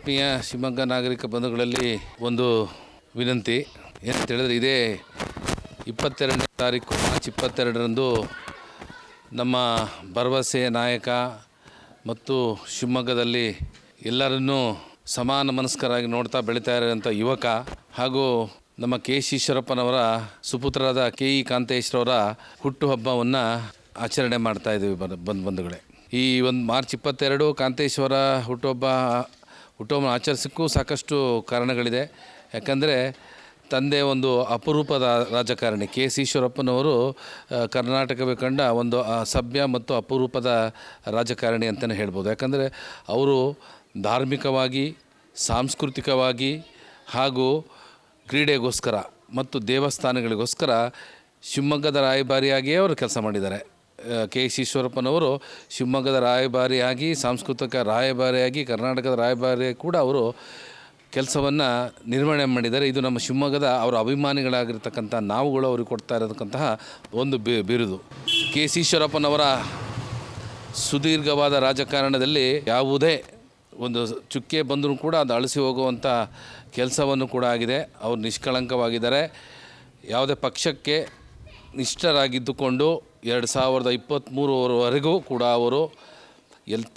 ಆತ್ಮೀಯ ಶಿವಮೊಗ್ಗ ನಾಗರಿಕ ಬಂಧುಗಳಲ್ಲಿ ಒಂದು ವಿನಂತಿ ಏನಂತ ಹೇಳಿದ್ರೆ, ಇದೇ 22ನೇ ತಾರೀಕು ಮಾರ್ಚ್ 22ರಂದು ನಮ್ಮ ಭರವಸೆಯ ನಾಯಕ ಮತ್ತು ಶಿವಮೊಗ್ಗದಲ್ಲಿ ಎಲ್ಲರನ್ನೂ ಸಮಾನ ಮನಸ್ಕರಾಗಿ ನೋಡ್ತಾ ಬೆಳೀತಾ ಇರೋಂಥ ಯುವಕ ಹಾಗೂ ನಮ್ಮ ಕೆ ಸಿ ಈಶ್ವರಪ್ಪನವರ ಸುಪುತ್ರರಾದ ಕೆ ಇ ಕಾಂತೇಶ್ರವರ ಹುಟ್ಟುಹಬ್ಬವನ್ನು ಆಚರಣೆ ಮಾಡ್ತಾ ಇದ್ದೀವಿ ಬಂಧುಗಳೇ. ಈ ಒಂದು ಮಾರ್ಚ್ 22 ಕಾಂತೇಶ್ವರ ಹುಟ್ಟುಹಬ್ಬ ಆಚರಿಸೋಕ್ಕೂ ಸಾಕಷ್ಟು ಕಾರಣಗಳಿದೆ. ಯಾಕಂದರೆ ತಂದೆ ಒಂದು ಅಪರೂಪದ ರಾಜಕಾರಣಿ. ಕೆ ಸಿ ಈಶ್ವರಪ್ಪನವರು ಕರ್ನಾಟಕವೇ ಕಂಡ ಒಂದು ಸಭ್ಯ ಮತ್ತು ಅಪರೂಪದ ರಾಜಕಾರಣಿ ಅಂತಲೇ ಹೇಳ್ಬೋದು. ಯಾಕಂದರೆ ಅವರು ಧಾರ್ಮಿಕವಾಗಿ, ಸಾಂಸ್ಕೃತಿಕವಾಗಿ ಹಾಗೂ ಕ್ರೀಡೆಗೋಸ್ಕರ ಮತ್ತು ದೇವಸ್ಥಾನಗಳಿಗೋಸ್ಕರ ಶಿವಮೊಗ್ಗದ ರಾಯಭಾರಿಯಾಗಿಯೇ ಅವರು ಕೆಲಸ ಮಾಡಿದ್ದಾರೆ. ಕೆ ಸಿ ಈಶ್ವರಪ್ಪನವರು ಶಿವಮೊಗ್ಗದ ರಾಯಭಾರಿಯಾಗಿ, ಸಾಂಸ್ಕೃತಿಕ ರಾಯಭಾರಿಯಾಗಿ, ಕರ್ನಾಟಕದ ರಾಯಭಾರಿಯಾಗಿ ಕೂಡ ಅವರು ಕೆಲಸವನ್ನು ನಿರ್ವಹಣೆ ಮಾಡಿದ್ದಾರೆ. ಇದು ನಮ್ಮ ಶಿವಮೊಗ್ಗದ ಅವರ ಅಭಿಮಾನಿಗಳಾಗಿರ್ತಕ್ಕಂಥ ನಾವುಗಳು ಅವ್ರಿಗೆ ಕೊಡ್ತಾ ಇರತಕ್ಕಂತಹ ಒಂದು ಬಿರುದು. ಕೆ ಸಿ ಈಶ್ವರಪ್ಪನವರ ಸುದೀರ್ಘವಾದ ರಾಜಕಾರಣದಲ್ಲಿ ಯಾವುದೇ ಒಂದು ಚುಕ್ಕೆ ಬಂದರೂ ಕೂಡ ಅದು ಅಳಿಸಿ ಹೋಗುವಂಥ ಕೆಲಸವನ್ನು ಕೂಡ ಆಗಿದೆ. ಅವರು ನಿಷ್ಕಳಂಕವಾಗಿದ್ದಾರೆ. ಯಾವುದೇ ಪಕ್ಷಕ್ಕೆ ನಿಷ್ಠರಾಗಿದ್ದುಕೊಂಡು 2023ವರೆಗೂ ಕೂಡ ಅವರು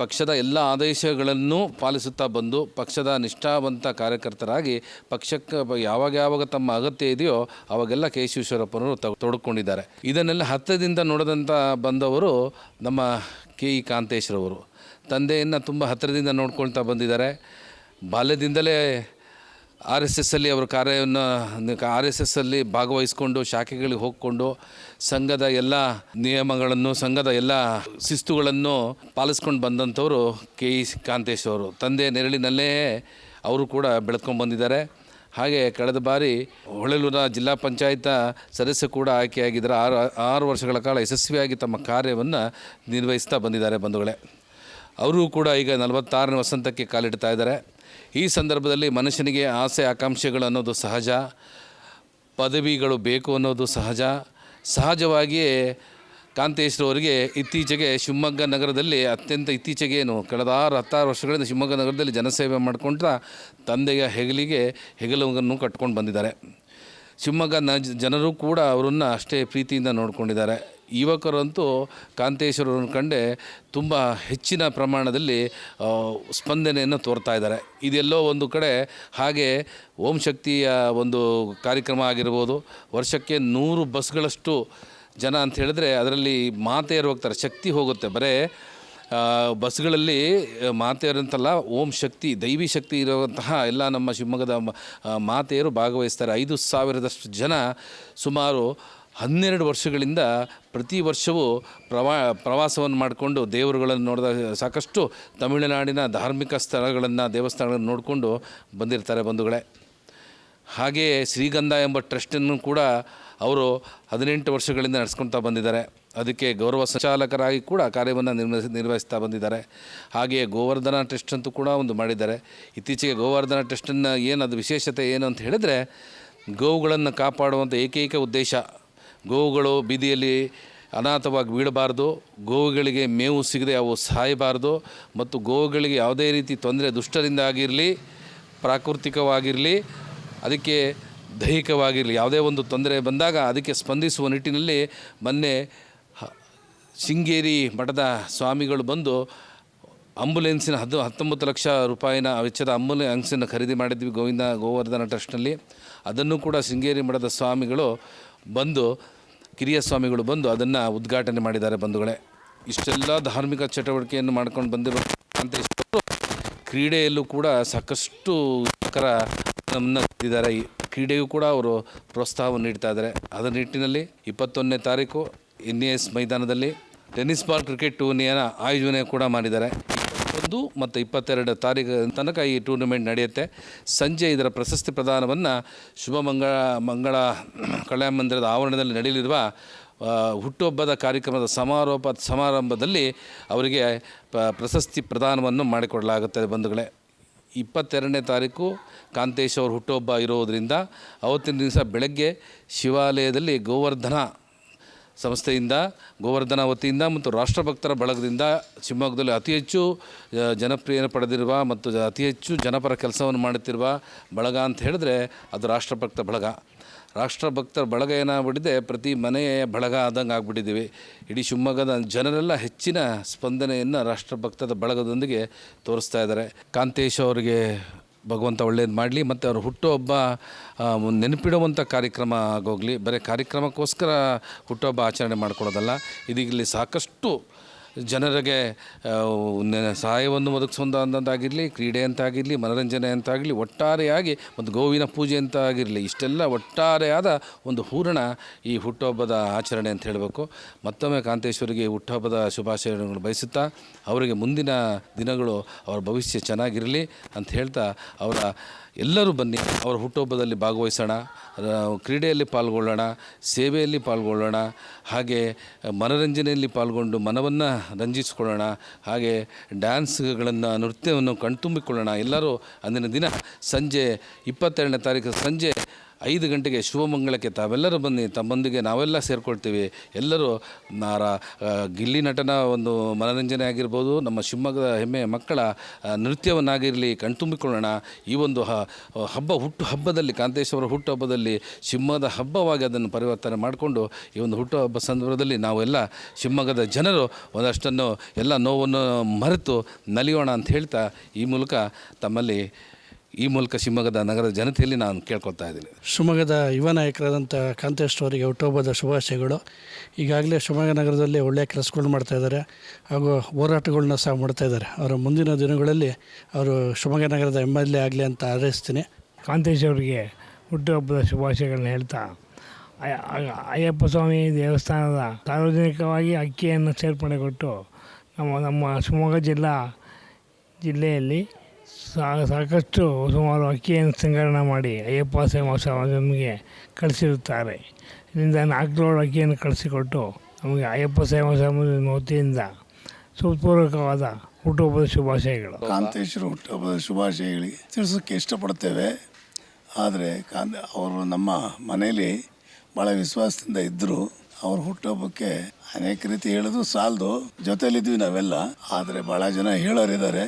ಪಕ್ಷದ ಎಲ್ಲ ಆದೇಶಗಳನ್ನು ಪಾಲಿಸುತ್ತಾ ಬಂದು ಪಕ್ಷದ ನಿಷ್ಠಾವಂತ ಕಾರ್ಯಕರ್ತರಾಗಿ ಪಕ್ಷಕ್ಕೆ ಯಾವಾಗ ತಮ್ಮ ಅಗತ್ಯ ಇದೆಯೋ ಅವಾಗೆಲ್ಲ ಕೆ ಸಿ ಈಶ್ವರಪ್ಪನವರು ತೊಡಕೊಂಡಿದ್ದಾರೆ. ಇದನ್ನೆಲ್ಲ ಹತ್ತಿರದಿಂದ ನೋಡಿದಂಥ ಬಂದವರು ನಮ್ಮ ಕೆ ಇ ಕಾಂತೇಶ್ರವರು. ತಂದೆಯನ್ನು ತುಂಬ ಹತ್ತಿರದಿಂದ ನೋಡ್ಕೊಳ್ತಾ ಬಂದಿದ್ದಾರೆ. ಬಾಲ್ಯದಿಂದಲೇ RSSಲ್ಲಿ ಅವರ ಕಾರ್ಯವನ್ನು RSSಲ್ಲಿ ಭಾಗವಹಿಸ್ಕೊಂಡು ಶಾಖೆಗಳಿಗೆ ಹೋಗಿಕೊಂಡು ಸಂಘದ ಎಲ್ಲ ನಿಯಮಗಳನ್ನು, ಸಂಘದ ಎಲ್ಲ ಶಿಸ್ತುಗಳನ್ನು ಪಾಲಿಸ್ಕೊಂಡು ಬಂದಂಥವರು ಕೆ ಇ ಕಾಂತೇಶ್ ಅವರು. ತಂದೆ ನೆರಳಿನಲ್ಲೇ ಅವರು ಕೂಡ ಬೆಳೆದ್ಕೊಂಡು ಬಂದಿದ್ದಾರೆ. ಹಾಗೆ ಕಳೆದ ಬಾರಿ ಹೊಳಲೂರ ಜಿಲ್ಲಾ ಪಂಚಾಯತ್ ಸದಸ್ಯ ಕೂಡ ಆಯ್ಕೆಯಾಗಿದ್ದಾರೆ. 6 ವರ್ಷಗಳ ಕಾಲ ಯಶಸ್ವಿಯಾಗಿ ತಮ್ಮ ಕಾರ್ಯವನ್ನು ನಿರ್ವಹಿಸ್ತಾ ಬಂದಿದ್ದಾರೆ ಬಂಧುಗಳೇ. ಅವರು ಕೂಡ ಈಗ 46ನೇ ವಸಂತಕ್ಕೆ ಕಾಲಿಡ್ತಾ ಇದ್ದಾರೆ. ಈ ಸಂದರ್ಭದಲ್ಲಿ ಮನುಷ್ಯನಿಗೆ ಆಸೆ ಆಕಾಂಕ್ಷೆಗಳು ಅನ್ನೋದು ಸಹಜ, ಪದವಿಗಳು ಬೇಕು ಅನ್ನೋದು ಸಹಜವಾಗಿಯೇ ಕಾಂತೇಶ್ರವರಿಗೆ ಇತ್ತೀಚೆಗೆ ಶಿವಮೊಗ್ಗ ನಗರದಲ್ಲಿ ಇತ್ತೀಚೆಗೇನು ಕಳೆದ 16 ವರ್ಷಗಳಿಂದ ಶಿವಮೊಗ್ಗ ನಗರದಲ್ಲಿ ಜನಸೇವೆ ಮಾಡಿಕೊಂಡ್ರೆ ತಂದೆಯ ಹೆಗಲನ್ನು ಕಟ್ಕೊಂಡು ಬಂದಿದ್ದಾರೆ. ಶಿವಮೊಗ್ಗ ಜನರು ಕೂಡ ಅವರನ್ನು ಅಷ್ಟೇ ಪ್ರೀತಿಯಿಂದ ನೋಡಿಕೊಂಡಿದ್ದಾರೆ. ಯುವಕರಂತೂ ಕಾಂತೇಶ್ವರರನ್ನು ಕಂಡೆ ತುಂಬ ಹೆಚ್ಚಿನ ಪ್ರಮಾಣದಲ್ಲಿ ಸ್ಪಂದನೆಯನ್ನು ತೋರ್ತಾ ಇದ್ದಾರೆ. ಇದೆಲ್ಲೋ ಒಂದು ಕಡೆ ಹಾಗೆ ಓಂ ಶಕ್ತಿಯ ಒಂದು ಕಾರ್ಯಕ್ರಮ ಆಗಿರ್ಬೋದು. ವರ್ಷಕ್ಕೆ 100 ಬಸ್ಗಳಷ್ಟು ಜನ ಅಂತ ಹೇಳಿದ್ರೆ ಅದರಲ್ಲಿ ಮಾತೆಯರು ಹೋಗ್ತಾರೆ, ಶಕ್ತಿ ಹೋಗುತ್ತೆ. ಬರೀ ಬಸ್ಗಳಲ್ಲಿ ಮಾತೆಯರಂತಲ್ಲ, ಓಂ ಶಕ್ತಿ, ದೈವಿ ಶಕ್ತಿ ಇರುವಂತಹ ಎಲ್ಲ ನಮ್ಮ ಶಿವಮೊಗ್ಗದ ಮಾತೆಯರು ಭಾಗವಹಿಸ್ತಾರೆ. 5,000ದಷ್ಟು ಜನ ಸುಮಾರು 12 ವರ್ಷಗಳಿಂದ ಪ್ರತಿ ವರ್ಷವೂ ಪ್ರವಾಸವನ್ನು ಮಾಡಿಕೊಂಡು ದೇವರುಗಳನ್ನು ನೋಡಿದ ಸಾಕಷ್ಟು ತಮಿಳುನಾಡಿನ ಧಾರ್ಮಿಕ ಸ್ಥಳಗಳನ್ನು, ದೇವಸ್ಥಾನಗಳನ್ನು ನೋಡಿಕೊಂಡು ಬಂದಿರ್ತಾರೆ ಬಂಧುಗಳೇ. ಹಾಗೆಯೇ ಶ್ರೀಗಂಧ ಎಂಬ ಟ್ರಸ್ಟನ್ನು ಕೂಡ ಅವರು 18 ವರ್ಷಗಳಿಂದ ನಡೆಸ್ಕೊಳ್ತಾ ಬಂದಿದ್ದಾರೆ. ಅದಕ್ಕೆ ಗೌರವ ಸಂಚಾಲಕರಾಗಿ ಕೂಡ ಕಾರ್ಯವನ್ನು ನಿರ್ವಹಿಸ್ತಾ ಬಂದಿದ್ದಾರೆ. ಹಾಗೆಯೇ ಗೋವರ್ಧನ ಟ್ರಸ್ಟ್ ಅಂತೂ ಕೂಡ ಒಂದು ಮಾಡಿದ್ದಾರೆ. ಇತ್ತೀಚೆಗೆ ಗೋವರ್ಧನ ಟ್ರಸ್ಟನ್ನು ಅದು ವಿಶೇಷತೆ ಏನು ಅಂತ ಹೇಳಿದರೆ, ಗೋವುಗಳನ್ನು ಕಾಪಾಡುವಂಥ ಏಕೈಕ ಉದ್ದೇಶ, ಗೋವುಗಳು ಬೀದಿಯಲ್ಲಿ ಅನಾಥವಾಗಿ ಬೀಳಬಾರ್ದು, ಗೋವುಗಳಿಗೆ ಮೇವು ಸಿಗದೆ ಅವು ಸಾಯಬಾರ್ದು, ಮತ್ತು ಗೋವುಗಳಿಗೆ ಯಾವುದೇ ರೀತಿ ತೊಂದರೆ ದುಷ್ಟರಿಂದ ಆಗಿರಲಿ, ಪ್ರಾಕೃತಿಕವಾಗಿರಲಿ, ಅದಕ್ಕೆ ದೈಹಿಕವಾಗಿರಲಿ ಯಾವುದೇ ಒಂದು ತೊಂದರೆ ಬಂದಾಗ ಅದಕ್ಕೆ ಸ್ಪಂದಿಸುವ ನಿಟ್ಟಿನಲ್ಲಿ ಮೊನ್ನೆ ಶೃಂಗೇರಿ ಮಠದ ಸ್ವಾಮಿಗಳು ಬಂದು ಆಂಬುಲೆನ್ಸಿನ 19 ಲಕ್ಷ ರೂಪಾಯಿನ ವೆಚ್ಚದ ಆಂಬುಲೆನ್ಸನ್ನು ಖರೀದಿ ಮಾಡಿದ್ವಿ ಗೋವರ್ಧನ ಟ್ರಸ್ಟ್ನಲ್ಲಿ. ಅದನ್ನು ಕೂಡ ಶೃಂಗೇರಿ ಮಠದ ಸ್ವಾಮಿಗಳು ಬಂದು, ಕಿರಿಯ ಸ್ವಾಮಿಗಳು ಬಂದು ಅದನ್ನು ಉದ್ಘಾಟನೆ ಮಾಡಿದ್ದಾರೆ ಬಂಧುಗಳೇ. ಇಷ್ಟೆಲ್ಲ ಧಾರ್ಮಿಕ ಚಟುವಟಿಕೆಯನ್ನು ಮಾಡ್ಕೊಂಡು ಬಂದಿರೋ ಕಾಂತೇಶ್ವರು ಕ್ರೀಡೆಯಲ್ಲೂ ಕೂಡ ಸಾಕಷ್ಟು ನಮ್ಮನ್ನು ಇದ್ದಾರೆ. ಕ್ರೀಡೆಯೂ ಕೂಡ ಅವರು ಪ್ರೋತ್ಸಾಹವನ್ನು ನೀಡ್ತಾ ಇದ್ದಾರೆ. ಅದರ ನಿಟ್ಟಿನಲ್ಲಿ 21ನೇ ತಾರೀಕು NAS ಮೈದಾನದಲ್ಲಿ ಟೆನ್ನಿಸ್ ಬಾಲ್ ಕ್ರಿಕೆಟ್ ಟೂರ್ನಿಯನ್ನು ಆಯೋಜನೆ ಕೂಡ ಮಾಡಿದ್ದಾರೆ. 21 ಮತ್ತು 22 ತಾರೀಕು ತನಕ ಈ ಟೂರ್ನಮೆಂಟ್ ನಡೆಯುತ್ತೆ. ಸಂಜೆ ಇದರ ಪ್ರಶಸ್ತಿ ಪ್ರದಾನವನ್ನು ಮಂಗಳ ಕಲ್ಯಾಣ ಮಂದಿರದ ಆವರಣದಲ್ಲಿ ನಡೆಯಲಿರುವ ಹುಟ್ಟುಹಬ್ಬದ ಕಾರ್ಯಕ್ರಮದ ಸಮಾರಂಭದಲ್ಲಿ ಅವರಿಗೆ ಪ್ರಶಸ್ತಿ ಪ್ರದಾನವನ್ನು ಮಾಡಿಕೊಡಲಾಗುತ್ತದೆ ಬಂಧುಗಳೇ. 22ನೇ ತಾರೀಕು ಕಾಂತೇಶ್ ಅವ್ರ ಹುಟ್ಟುಹಬ್ಬ ಇರೋದರಿಂದ ಅವತ್ತಿನ ದಿವಸ ಬೆಳಗ್ಗೆ ಶಿವಾಲಯದಲ್ಲಿ ಗೋವರ್ಧನ ಸಂಸ್ಥೆಯಿಂದ, ಗೋವರ್ಧನ ವತಿಯಿಂದ ಮತ್ತು ರಾಷ್ಟ್ರಭಕ್ತರ ಬಳಗದಿಂದ ಶಿವಮೊಗ್ಗದಲ್ಲಿ ಅತಿ ಹೆಚ್ಚು ಜನಪ್ರಿಯತೆ ಪಡೆದಿರುವ ಮತ್ತು ಅತಿ ಹೆಚ್ಚು ಜನಪರ ಕೆಲಸವನ್ನು ಮಾಡುತ್ತಿರುವ ಬಳಗ ಅಂತ ಹೇಳಿದ್ರೆ ಅದು ರಾಷ್ಟ್ರಭಕ್ತ ಬಳಗ. ರಾಷ್ಟ್ರಭಕ್ತರ ಬಳಗ ಏನಾಗ್ಬಿಟ್ಟಿದೆ, ಪ್ರತಿ ಮನೆಯ ಬಳಗ ಆದಂಗೆ ಆಗ್ಬಿಟ್ಟಿದ್ದೀವಿ. ಇಡೀ ಶಿವಮೊಗ್ಗದ ಜನರೆಲ್ಲ ಹೆಚ್ಚಿನ ಸ್ಪಂದನೆಯನ್ನು ರಾಷ್ಟ್ರಭಕ್ತದ ಬಳಗದೊಂದಿಗೆ ತೋರಿಸ್ತಾ ಇದ್ದಾರೆ. ಕಾಂತೇಶ್ ಅವರಿಗೆ ಭಗವಂತ ಒಳ್ಳೇದು ಮಾಡಲಿ ಮತ್ತು ಅವ್ರ ಹುಟ್ಟುಹಬ್ಬ ನೆನಪಿಡುವಂಥ ಕಾರ್ಯಕ್ರಮ ಆಗೋಗಲಿ. ಬರೀ ಕಾರ್ಯಕ್ರಮಕ್ಕೋಸ್ಕರ ಹುಟ್ಟುಹಬ್ಬ ಆಚರಣೆ ಮಾಡ್ಕೊಳ್ಳೋದಲ್ಲ, ಇದೀಗಲ್ಲಿ ಸಾಕಷ್ಟು ಜನರಿಗೆ ಸಹಾಯವನ್ನು ಒದಗಿಸೋದಾಗಿರಲಿ, ಕ್ರೀಡೆ ಅಂತಾಗಿರಲಿ, ಮನೋರಂಜನೆ ಅಂತಾಗಲಿ, ಒಟ್ಟಾರೆಯಾಗಿ ಒಂದು ಗೋವಿನ ಪೂಜೆ ಅಂತ ಆಗಿರಲಿ, ಇಷ್ಟೆಲ್ಲ ಒಟ್ಟಾರೆಯಾದ ಒಂದು ಹೂರಣ ಈ ಹುಟ್ಟುಹಬ್ಬದ ಆಚರಣೆ ಅಂತ ಹೇಳಬೇಕು. ಮತ್ತೊಮ್ಮೆ ಕಾಂತೇಶ್ವರಿಗೆ ಹುಟ್ಟುಹಬ್ಬದ ಶುಭಾಶಯಗಳನ್ನು ಬಯಸುತ್ತಾ ಅವರಿಗೆ ಮುಂದಿನ ದಿನಗಳು ಅವರ ಭವಿಷ್ಯ ಚೆನ್ನಾಗಿರಲಿ ಅಂತ ಹೇಳ್ತಾ, ಎಲ್ಲರೂ ಬನ್ನಿ ಅವರ ಹುಟ್ಟುಹಬ್ಬದಲ್ಲಿ ಭಾಗವಹಿಸೋಣ, ಕ್ರೀಡೆಯಲ್ಲಿ ಪಾಲ್ಗೊಳ್ಳೋಣ, ಸೇವೆಯಲ್ಲಿ ಪಾಲ್ಗೊಳ್ಳೋಣ, ಹಾಗೆ ಮನೋರಂಜನೆಯಲ್ಲಿ ಪಾಲ್ಗೊಂಡು ಮನವನ್ನು ರಂಜಿಸಿಕೊಳ್ಳೋಣ, ಹಾಗೆ ಡ್ಯಾನ್ಸ್ಗಳನ್ನು, ನೃತ್ಯವನ್ನು ಕಣ್ತುಂಬಿಕೊಳ್ಳೋಣ. ಎಲ್ಲರೂ ಅಂದಿನ ದಿನ ಸಂಜೆ 22ನೇ ತಾರೀಕು ಸಂಜೆ 5 ಗಂಟೆಗೆ ಶುಭಮಂಗಳಕ್ಕೆ ತಾವೆಲ್ಲರೂ ಬನ್ನಿ. ತಮ್ಮೊಂದಿಗೆ ನಾವೆಲ್ಲ ಸೇರಿಕೊಳ್ತೀವಿ. ಎಲ್ಲರೂ ಗಿಲ್ಲಿ ನಟನ ಒಂದು ಮನೋರಂಜನೆ ಆಗಿರ್ಬೋದು, ನಮ್ಮ ಶಿವಮೊಗ್ಗದ ಹೆಮ್ಮೆಯ ಮಕ್ಕಳ ನೃತ್ಯವನ್ನಾಗಿರಲಿ ಕಣ್ತುಂಬಿಕೊಳ್ಳೋಣ. ಈ ಒಂದು ಹಬ್ಬದಲ್ಲಿ, ಕಾಂತೇಶ್ವರ ಹುಟ್ಟುಹಬ್ಬದಲ್ಲಿ ಶಿವಮೊಗ್ಗದ ಹಬ್ಬವಾಗಿ ಅದನ್ನು ಪರಿವರ್ತನೆ ಮಾಡಿಕೊಂಡು ಈ ಒಂದು ಹುಟ್ಟುಹಬ್ಬ ಸಂದರ್ಭದಲ್ಲಿ ನಾವೆಲ್ಲ ಶಿವಮೊಗ್ಗದ ಜನರು ಒಂದಷ್ಟನ್ನು ಎಲ್ಲ ನೋವನ್ನು ಮರೆತು ನಲಿಯೋಣ ಅಂತ ಹೇಳ್ತಾ ಈ ಮೂಲಕ ಶಿವಮೊಗ್ಗದ ನಗರದ ಜನತೆಯಲ್ಲಿ ನಾನು ಕೇಳ್ಕೊಳ್ತಾ ಇದ್ದೀನಿ. ಶಿವಮೊಗ್ಗದ ಯುವ ನಾಯಕರಾದಂಥ ಕಾಂತೇಶ್ ಅವರಿಗೆ ಹುಟ್ಟುಹಬ್ಬದ ಶುಭಾಶಯಗಳು. ಈಗಾಗಲೇ ಶಿವಮೊಗ್ಗ ನಗರದಲ್ಲಿ ಒಳ್ಳೆಯ ಕೆಲಸಗಳು ಮಾಡ್ತಾಯಿದ್ದಾರೆ ಹಾಗೂ ಹೋರಾಟಗಳನ್ನ ಸಹ ಮಾಡ್ತಾಯಿದ್ದಾರೆ. ಅವರ ಮುಂದಿನ ದಿನಗಳಲ್ಲಿ ಅವರು ಶಿವಮೊಗ್ಗ ನಗರದ MLA ಆಗಲಿ ಅಂತ ಹಾರೈಸ್ತೀನಿ. ಕಾಂತೇಶ್ ಅವರಿಗೆ ಹುಟ್ಟುಹಬ್ಬದ ಶುಭಾಶಯಗಳನ್ನ ಹೇಳ್ತಾ, ಅಯ್ಯಪ್ಪ ಸ್ವಾಮಿ ದೇವಸ್ಥಾನದ ಸಾರ್ವಜನಿಕವಾಗಿ ಅಕ್ಕಿಯನ್ನು ಸೇರ್ಪಡೆಗೊಟ್ಟು ನಮ್ಮ ಶಿವಮೊಗ್ಗ ಜಿಲ್ಲೆಯಲ್ಲಿ ಸಾಕಷ್ಟು ಸುಮಾರು ಅಕ್ಕಿಯನ್ನು ಸಂಗ್ರಹಣೆ ಮಾಡಿ ಅಯ್ಯಪ್ಪ ಸೇವಾ ಸಮಾಜಕ್ಕೆ ಕಳಿಸಿರುತ್ತಾರೆ. ಇದರಿಂದ 4 ಲೋಡ್ ಅಕ್ಕಿಯನ್ನು ಕಳಿಸಿಕೊಟ್ಟು ನಮಗೆ ಅಯ್ಯಪ್ಪ ಸೇವಾ ಸಮಾಜದ ವತಿಯಿಂದ ಸುಪೂರ್ವಕವಾದ ಹುಟ್ಟುಹಬ್ಬದ ಶುಭಾಶಯಗಳು. ಕಾಂತೇಶ್ವರ ಹುಟ್ಟುಹಬ್ಬದ ಶುಭಾಶಯಗಳಿಗೆ ತಿಳಿಸೋಕ್ಕೆ ಇಷ್ಟಪಡ್ತೇವೆ. ಆದರೆ ಅವರು ನಮ್ಮ ಮನೆಯಲ್ಲಿ ಭಾಳ ವಿಶ್ವಾಸದಿಂದ ಇದ್ದರು. ಅವ್ರ ಹುಟ್ಟುಹಬ್ಬಕ್ಕೆ ಅನೇಕ ರೀತಿ ಹೇಳೋದು ಸಾಲದು, ಜೊತೆಲಿದ್ವಿ ನಾವೆಲ್ಲ. ಆದರೆ ಭಾಳ ಜನ ಹೇಳೋರಿದ್ದಾರೆ,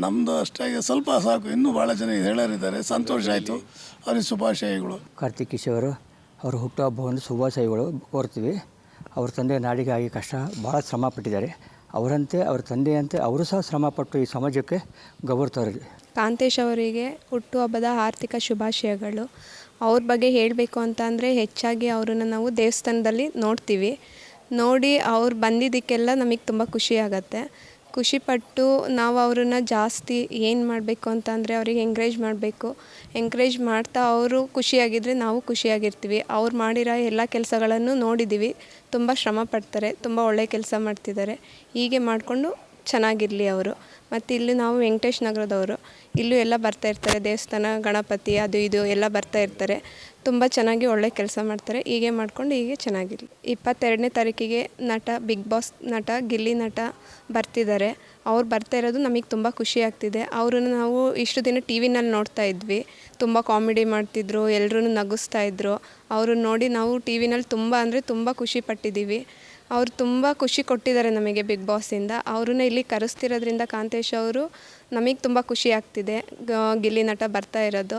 ನಮ್ಮದು ಅಷ್ಟಾಗಿ ಸ್ವಲ್ಪ ಸಾಕು, ಇನ್ನೂ ಭಾಳ ಜನ ಹೇಳೋರಿದ್ದಾರೆ. ಸಂತೋಷ ಆಯಿತು. ಅವ್ರಿಗೆ ಶುಭಾಶಯಗಳು. ಕಾರ್ತಿಕ್ ಅವರು ಅವರ ಹುಟ್ಟುಹಬ್ಬವನ್ನು ಶುಭಾಶಯಗಳು ಕೋರ್ತೀವಿ. ಅವ್ರ ತಂದೆ ನಾಡಿಗಾಗಿ ಭಾಳ ಶ್ರಮ ಪಟ್ಟಿದ್ದಾರೆ. ಅವರಂತೆ ಅವ್ರ ತಂದೆಯಂತೆ ಅವರು ಸಹ ಶ್ರಮಪಟ್ಟು ಈ ಸಮಾಜಕ್ಕೆ ಗೌರವ. ಕಾಂತೇಶ್ ಅವರಿಗೆ ಹುಟ್ಟುಹಬ್ಬದ ಆರ್ಥಿಕ ಶುಭಾಶಯಗಳು. ಅವ್ರ ಬಗ್ಗೆ ಹೇಳಬೇಕು ಅಂತ ಅಂದರೆ, ಹೆಚ್ಚಾಗಿ ಅವರನ್ನು ನಾವು ದೇವಸ್ಥಾನದಲ್ಲಿ ನೋಡಿ ಅವ್ರು ಬಂದಿದ್ದಕ್ಕೆಲ್ಲ ನಮಗೆ ತುಂಬ ಖುಷಿಯಾಗತ್ತೆ. ಖುಷಿಪಟ್ಟು ನಾವು ಅವ್ರನ್ನ ಜಾಸ್ತಿ ಏನು ಮಾಡಬೇಕು ಅಂತ ಅಂದರೆ ಅವ್ರಿಗೆ ಎಂಕರೇಜ್ ಮಾಡ್ತಾ ಅವರು ಖುಷಿಯಾಗಿದ್ದರೆ ನಾವು ಖುಷಿಯಾಗಿರ್ತೀವಿ. ಅವ್ರು ಮಾಡಿರೋ ಎಲ್ಲ ಕೆಲಸಗಳನ್ನು ನೋಡಿದ್ದೀವಿ. ತುಂಬ ಶ್ರಮ ಪಡ್ತಾರೆ, ತುಂಬ ಒಳ್ಳೆಯ ಕೆಲಸ ಮಾಡ್ತಿದ್ದಾರೆ. ಹೀಗೆ ಮಾಡಿಕೊಂಡು ಚೆನ್ನಾಗಿರಲಿ ಅವರು. ಮತ್ತು ಇಲ್ಲಿ ನಾವು ವೆಂಕಟೇಶ್ ನಗರದವರು, ಇಲ್ಲೂ ಎಲ್ಲ ಬರ್ತಾಯಿರ್ತಾರೆ. ದೇವಸ್ಥಾನ, ಗಣಪತಿ ಅದು ಇದು ಎಲ್ಲ ಬರ್ತಾಯಿರ್ತಾರೆ. ತುಂಬ ಚೆನ್ನಾಗಿ ಒಳ್ಳೆ ಕೆಲಸ ಮಾಡ್ತಾರೆ. ಹೀಗೆ ಹೀಗೆ ಚೆನ್ನಾಗಿರಲಿ. 22ನೇ ತಾರೀಕಿಗೆ ಬಿಗ್ ಬಾಸ್ ನಟ ಗಿಲ್ಲಿ ನಟ ಬರ್ತಿದ್ದಾರೆ. ಅವ್ರು ಬರ್ತಾ ಇರೋದು ನಮಗೆ ತುಂಬ ಖುಷಿ ಆಗ್ತಿದೆ. ಅವ್ರನ್ನ ನಾವು ಇಷ್ಟು ದಿನ TVನಲ್ಲಿ ನೋಡ್ತಾ ಇದ್ವಿ. ತುಂಬ ಕಾಮಿಡಿ ಮಾಡ್ತಿದ್ರು, ಎಲ್ಲರೂ ನಗಿಸ್ತಾ ಇದ್ರು. ಅವ್ರನ್ನ ನೋಡಿ ನಾವು TVನಲ್ಲಿ ತುಂಬ ಖುಷಿ ಪಟ್ಟಿದ್ದೀವಿ. ಅವರು ತುಂಬ ಖುಷಿ ಕೊಟ್ಟಿದ್ದಾರೆ ನಮಗೆ ಬಿಗ್ ಬಾಸಿಂದ. ಅವ್ರನ್ನ ಇಲ್ಲಿ ಕರೆಸ್ತಿರೋದ್ರಿಂದ ಕಾಂತೇಶ್ ಅವರು ನಮಗೆ ತುಂಬ ಖುಷಿ ಆಗ್ತಿದೆ, ಗಿಲ್ಲಿ ನಟ ಬರ್ತಾ ಇರೋದು.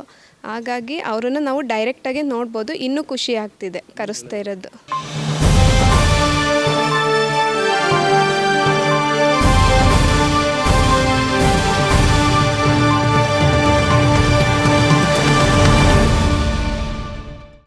ಹಾಗಾಗಿ ಅವರನ್ನು ನಾವು ಡೈರೆಕ್ಟಾಗಿ ನೋಡ್ಬೋದು. ಇನ್ನೂ ಖುಷಿ ಆಗ್ತಿದೆ ಕರೆಸ್ತಾ ಇರೋದು.